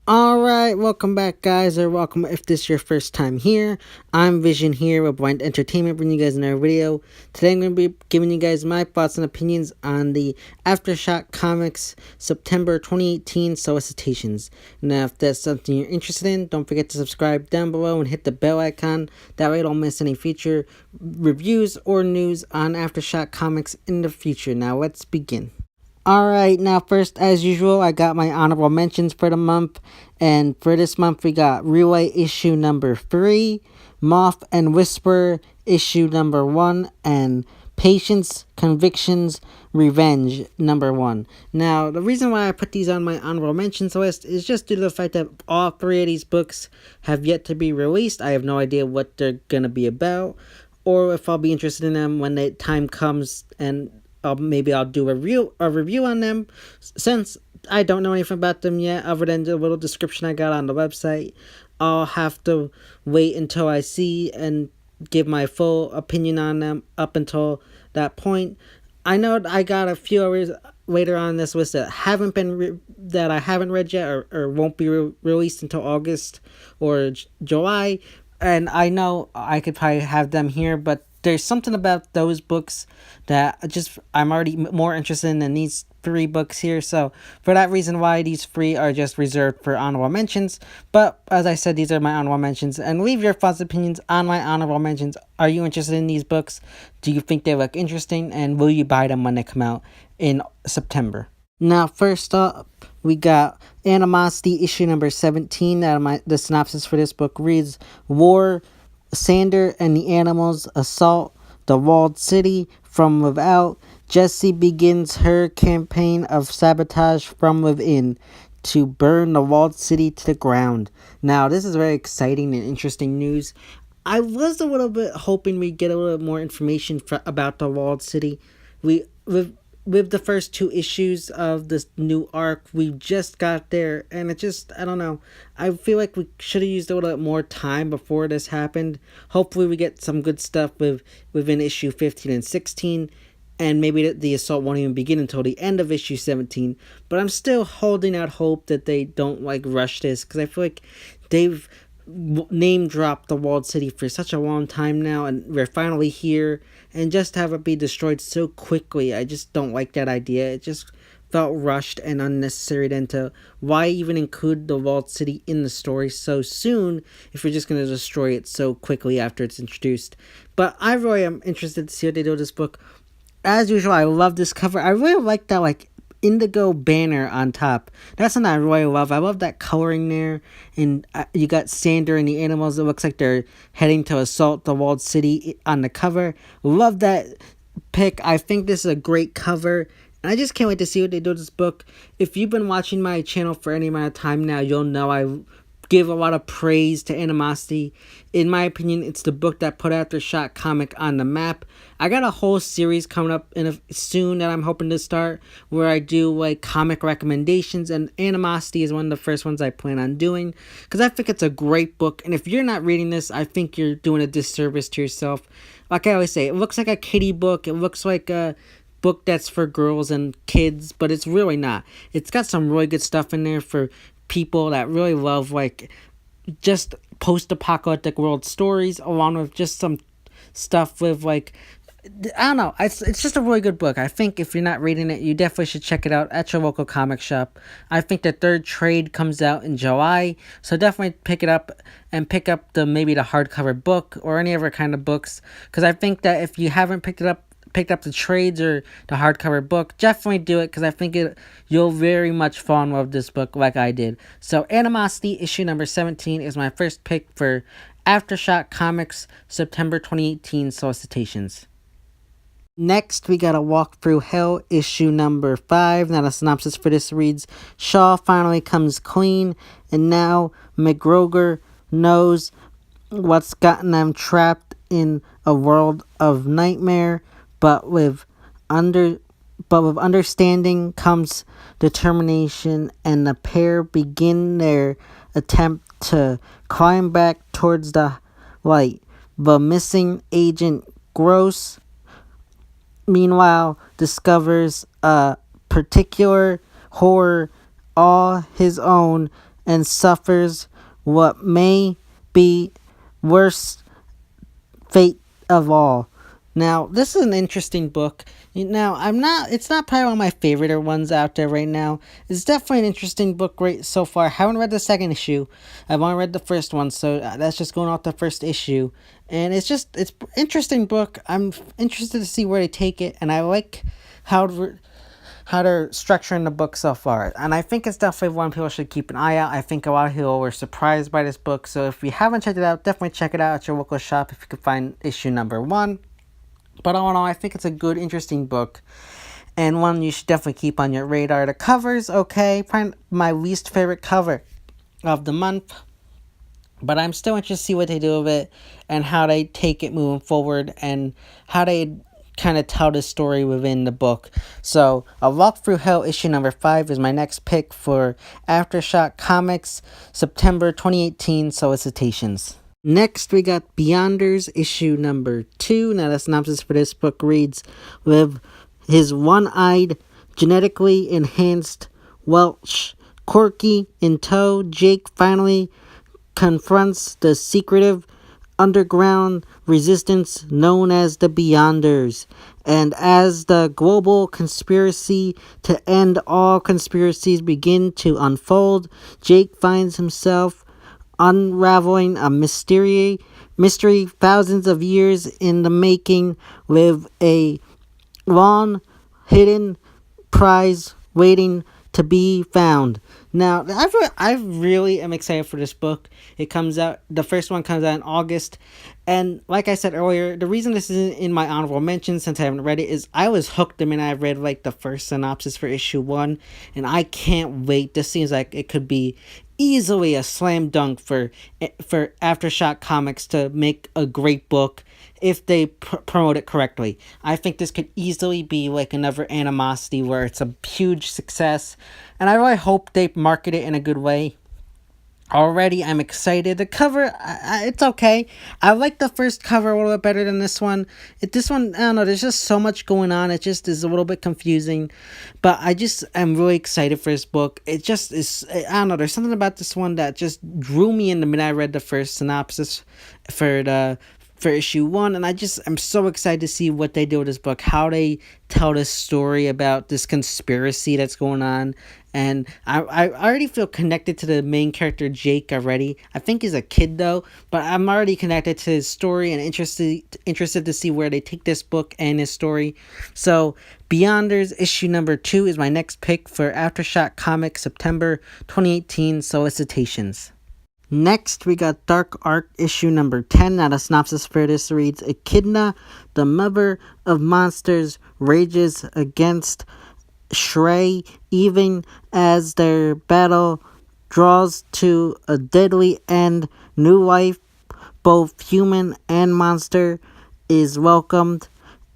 Alright, welcome back guys, or welcome if this is your first time here. I'm Vision here with Blind Entertainment, bringing you guys another video. Today I'm going to be giving you guys my thoughts and opinions on the Aftershock Comics September 2018 Solicitations. Now if that's something you're interested in, don't forget to subscribe down below and hit the bell icon. That way you don't miss any future reviews or news on Aftershock Comics in the future. Now let's begin. Alright, now first, as usual, I got my honorable mentions for the month. And for this month, we got Relay issue number 3, Moth and Whisper issue number 1, and Patience, Convictions, Revenge number 1. Now, the reason why I put these on my honorable mentions list is just due to the fact that all 3 of these books have yet to be released. I have no idea what they're going to be about, or if I'll be interested in them when the time comes, and maybe I'll do a review on them, since I don't know anything about them yet other than the little description I got on the website. I'll have to wait until I see and give my full opinion on them up until that point. I know I got a few others later on this list that haven't been that I haven't read yet, or won't be released until August or July, and I know I could probably have them here, but there's something about those books that I'm already more interested in than these 3 books here. So for that reason why these 3 are just reserved for honorable mentions. But as I said, these are my honorable mentions. And leave your thoughts and opinions on my honorable mentions. Are you interested in these books? Do you think they look interesting? And will you buy them when they come out in September? Now, first up, we got Animosity issue number 17. The synopsis for this book reads: War, Sander and the animals assault the walled city from without. Jessie begins her campaign of sabotage from within to burn the walled city to the ground. Now, this is very exciting and interesting news. I was a little bit hoping we'd get a little more information about the walled city. With the first 2 issues of this new arc, we just got there, and I don't know. I feel like we should have used a little bit more time before this happened. Hopefully we get some good stuff within issue 15 and 16, and maybe the assault won't even begin until the end of issue 17. But I'm still holding out hope that they don't rush this, because I feel like they've name dropped the walled city for such a long time now, and we're finally here, and just have it be destroyed so quickly, I just don't like that idea. It just felt rushed and unnecessary. Then to why even include the walled city in the story so soon if you're just going to destroy it so quickly after it's introduced. But I really am interested to see what they do with this book. As usual, I love this cover. I really like that indigo banner on top. That's something I really love. I love that coloring there. And you got Sander and the animals. It looks like they're heading to assault the walled city on the cover. Love that pick. I think this is a great cover. And I just can't wait to see what they do with this book. If you've been watching my channel for any amount of time now, you'll know I give a lot of praise to Animosity. In my opinion, it's the book that put Aftershock comic on the map. I got a whole series coming up soon that I'm hoping to start, where I do comic recommendations, and Animosity is one of the first ones I plan on doing, because I think it's a great book. And if you're not reading this, I think you're doing a disservice to yourself. Like I always say, it looks like a kiddie book. It looks like a book that's for girls and kids, but it's really not. It's got some really good stuff in there for people that really love just post-apocalyptic world stories, along with just some stuff with I don't know, it's just a really good book. I think if you're not reading it, you definitely should check it out at your local comic shop. I think the 3rd trade comes out in July, so definitely pick it up, and pick up maybe the hardcover book or any other kind of books, because I think that if you haven't picked up the trades or the hardcover book, definitely do it, because I think you'll very much fall in love with this book like I did. So Animosity issue number 17 is my first pick for Aftershock Comics September 2018 Solicitations. Next, we got a Walk Through Hell issue number 5. Now the synopsis for this reads: Shaw finally comes clean, and now McGroger knows what's gotten them trapped in a world of nightmare. But with understanding comes determination, and the pair begin their attempt to climb back towards the light. The missing agent Gross meanwhile, discovers a particular horror all his own and suffers what may be worst fate of all. Now, this is an interesting book. Now, it's not probably one of my favorite ones out there right now. It's definitely an interesting book right so far. I haven't read the second issue. I've only read the first one, so that's just going off the first issue. And it's interesting book. I'm interested to see where they take it, and I like how they're structuring the book so far. And I think it's definitely one people should keep an eye out. I think a lot of people were surprised by this book. So if you haven't checked it out, definitely check it out at your local shop if you can find issue number 1. But all in all, I think it's a good, interesting book. And one you should definitely keep on your radar. The cover's okay. Probably my least favorite cover of the month. But I'm still interested to see what they do with it and how they take it moving forward and how they kind of tell the story within the book. So, A Walk Through Hell issue number 5 is my next pick for Aftershock Comics September 2018 Solicitations. Next, we got Beyonders issue number 2. Now, the synopsis for this book reads, with his one-eyed, genetically enhanced Welsh Corky in tow, Jake finally confronts the secretive underground resistance known as the Beyonders. And as the global conspiracy to end all conspiracies begin to unfold, Jake finds himself unraveling a mystery thousands of years in the making, with a long hidden prize waiting to be found. Now, I really am excited for this book. It comes out, the first one comes out in August. And like I said earlier, the reason this isn't in my honorable mention, since I haven't read it, is I was hooked the minute I read like the first synopsis for issue 1. And I can't wait. This seems like it could be easily a slam dunk for Aftershock Comics to make a great book if they promote it correctly. I think this could easily be like another Animosity where it's a huge success, and I really hope they market it in a good way. Already, I'm excited. The cover, it's okay. I like the first cover a little bit better than this one. This one, I don't know, there's just so much going on. It just is a little bit confusing. But I'm really excited for this book. It just is, I don't know, there's something about this one that just drew me in the minute I read the first synopsis for issue 1, and I'm so excited to see what they do with this book, how they tell this story about this conspiracy that's going on. And I already feel connected to the main character, Jake, already. I think he's a kid, though, but I'm already connected to his story and interested to see where they take this book and his story. So, Beyonders issue number 2 is my next pick for Aftershock Comics September 2018 Solicitations. Next, we got Dark Arc issue number 10. Now, the synopsis for this reads, Echidna, the mother of monsters, rages against Shrey, even as their battle draws to a deadly end. New life, both human and monster, is welcomed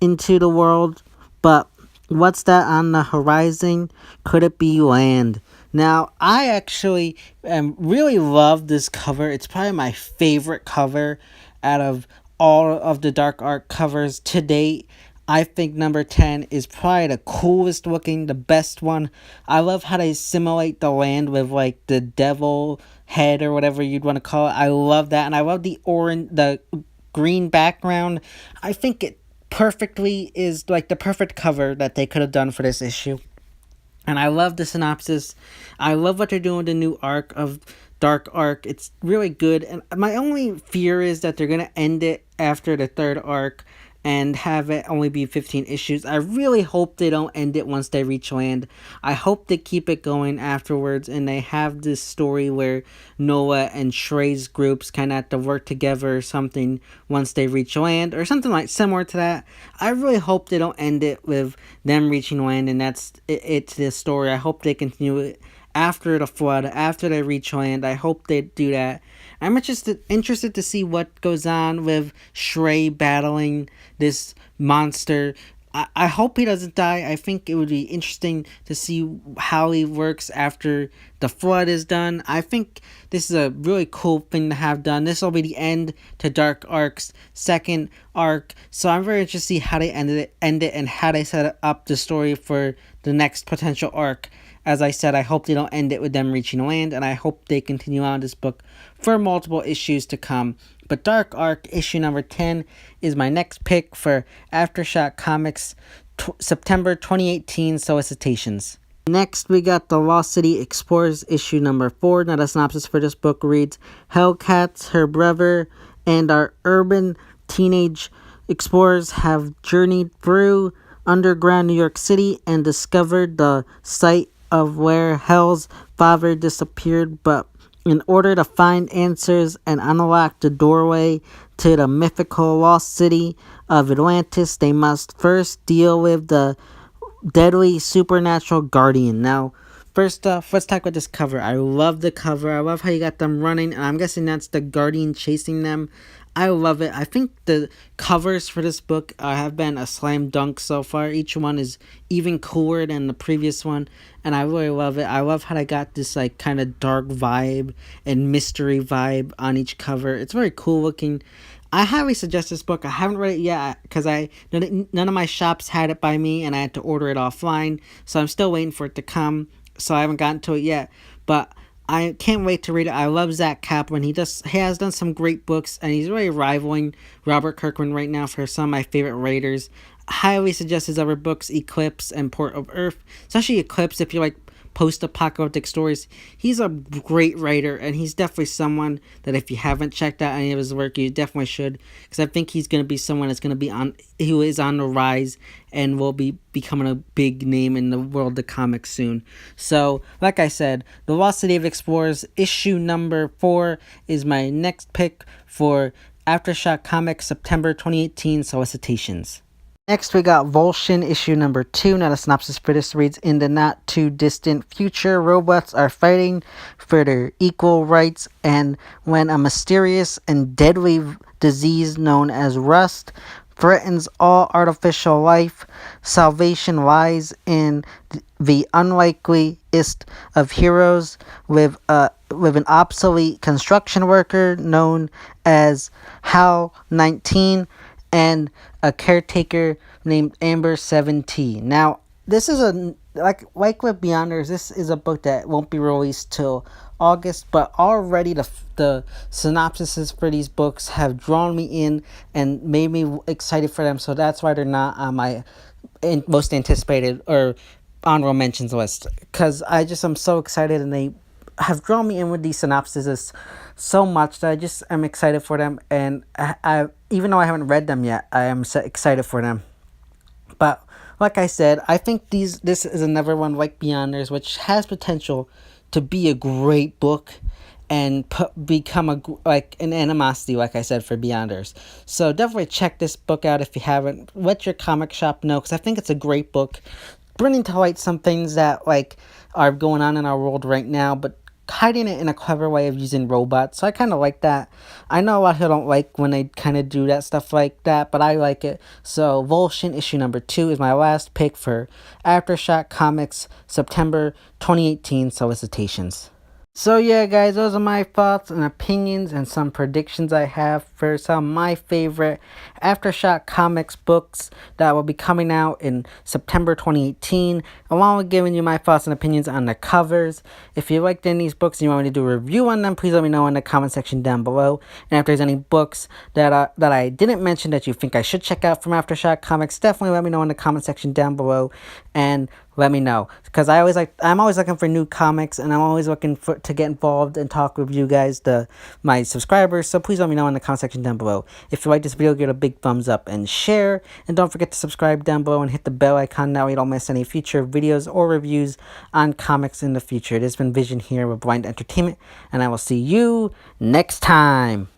into the world. But what's that on the horizon? Could it be land? Now, I actually really love this cover. It's probably my favorite cover out of all of the Dark Arc covers to date. I think number 10 is probably the coolest looking, the best one. I love how they simulate the land with like the devil head or whatever you'd want to call it. I love that, and I love the green background. I think it perfectly is like the perfect cover that they could have done for this issue. And I love the synopsis. I love what they're doing with the new arc of Dark Arc. It's really good. And my only fear is that they're going to end it after the third arc and have it only be 15 issues. I really hope they don't end it once they reach land. I hope they keep it going afterwards and they have this story where Noah and Shrey's groups kind of have to work together or something once they reach land or something like similar to that. I really hope they don't end it with them reaching land and that's it to the story. I hope they continue it after the flood, after they reach land. I hope they do that. I'm interested to see what goes on with Shrey battling this monster. I hope he doesn't die. I think it would be interesting to see how he works after the flood is done. I think this is a really cool thing to have done. This will be the end to Dark Arc's second arc, so I'm very interested to see how they end it, and how they set up the story for the next potential arc. As I said, I hope they don't end it with them reaching land, and I hope they continue on this book for multiple issues to come. But Dark Arc issue number 10 is my next pick for Aftershock Comics September 2018 Solicitations. Next, we got The Lost City Explorers issue number 4. Now, the synopsis for this book reads: Hellcats, her brother, and our urban teenage explorers have journeyed through underground New York City and discovered the site of where Hell's father disappeared, but in order to find answers and unlock the doorway to the mythical lost city of Atlantis, they must first deal with the deadly supernatural guardian. Now, first off, let's talk about this cover. I love the cover. I love how you got them running, and I'm guessing that's the guardian chasing them. I love it. I think the covers for this book have been a slam dunk so far. Each one is even cooler than the previous one, and I really love it. I love how they got this like kind of dark vibe and mystery vibe on each cover. It's very cool looking. I highly suggest this book. I haven't read it yet because none of my shops had it by me, and I had to order it offline. So I'm still waiting for it to come. So I haven't gotten to it yet, but I can't wait to read it. I love Zach Kaplan. He has done some great books, and he's really rivaling Robert Kirkman right now for some of my favorite writers. Highly suggest his other books, Eclipse and Port of Earth, especially Eclipse if you like post-apocalyptic stories. He's a great writer, and he's definitely someone that if you haven't checked out any of his work, you definitely should, because I think he's going to be someone that's going to be who is on the rise and will be becoming a big name in the world of comics soon. So, like I said, The Lost City of Explorers issue number 4 is my next pick for Aftershock Comics September 2018 Solicitations. Next, we got Voljin issue number 2. Now, the synopsis for this reads: in the not too distant future, robots are fighting for their equal rights, and when a mysterious and deadly disease known as rust threatens all artificial life, salvation lies in the unlikeliest of heroes, with an obsolete construction worker known as HAL 19 and a caretaker named Amber 7T. Now, this is like with Beyonders, this is a book that won't be released till August, but already the synopsises for these books have drawn me in and made me excited for them, so that's why they're not on my most anticipated or honorable mentions list, because I'm so excited, and they have drawn me in with these synopsises so much that I just am excited for them, and I even though I haven't read them yet, I am so excited for them. But like I said, I think this is another one like Beyonders, which has potential to be a great book and become an animosity, like I said, for Beyonders. So definitely check this book out if you haven't. Let your comic shop know, because I think it's a great book, bringing to light some things that are going on in our world right now, but hiding it in a clever way of using robots. So I kind of like that. I know a lot of people don't like when they kind of do that stuff like that, but I like it. So Voljin issue number 2 is my last pick for Aftershock Comics September 2018 Solicitations. So yeah, guys, those are my thoughts and opinions and some predictions I have for some of my favorite Aftershock Comics books that will be coming out in September 2018, along with giving you my thoughts and opinions on the covers. If you liked any of these books and you want me to do a review on them, please let me know in the comment section down below. And if there's any books that I didn't mention that you think I should check out from Aftershock Comics, definitely let me know in the comment section down below, and let me know, because I'm always looking for new comics, and I'm always looking to get involved and talk with you guys, my subscribers. So please let me know in the comment section down below. If you like this video, give it a big thumbs up and share, and don't forget to subscribe down below and hit the bell icon now you don't miss any future videos or reviews on comics in the future. It has been Vision here with Blind Entertainment, and I will see you next time.